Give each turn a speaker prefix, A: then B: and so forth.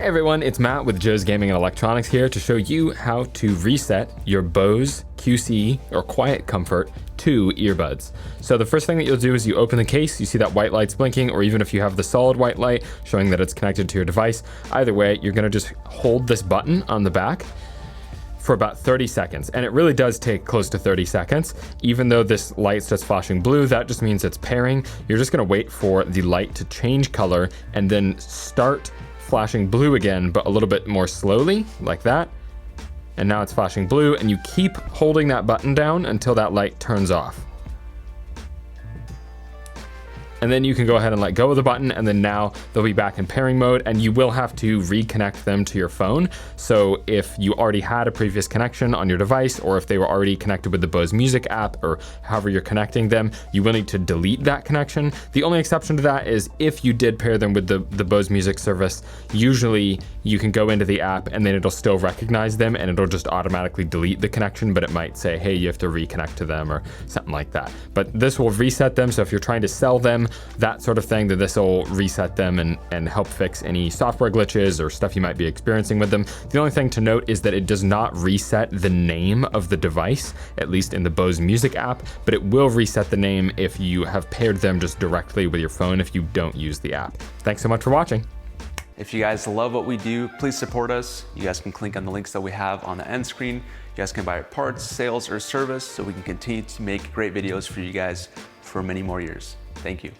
A: Hey everyone, it's Matt with Joe's Gaming and Electronics here to show you how to reset your Bose QC or Quiet Comfort 2 earbuds. So the first thing that you'll do is you open the case, you see that white light's blinking, or even if you have the solid white light showing that it's connected to your device, either way, you're gonna just hold this button on the back for about 30 seconds. And it really does take close to 30 seconds. Even though this light starts flashing blue, that just means it's pairing. You're just gonna wait for the light to change color and then start flashing blue again, but a little bit more slowly, like that. And now it's flashing blue, and you keep holding that button down until that light turns off. And then you can go ahead and let go of the button, and then now they'll be back in pairing mode, and you will have to reconnect them to your phone. So if you already had a previous connection on your device, or if they were already connected with the Bose Music app, or however you're connecting them, you will need to delete that connection. The only exception to that is if you did pair them with the Bose Music service, usually you can go into the app and then it'll still recognize them and it'll just automatically delete the connection, but it might say, hey, you have to reconnect to them or something like that. But this will reset them, so if you're trying to sell them, that sort of thing, that this will reset them and help fix any software glitches or stuff you might be experiencing with them. The only thing to note is that it does not reset the name of the device, at least in the Bose Music app, but it will reset the name if you have paired them just directly with your phone if you don't use the app. Thanks so much for watching.
B: If you guys love what we do, please support us. You guys can click on the links that we have on the end screen. You guys can buy parts, sales, or service so we can continue to make great videos for you guys for many more years. Thank you.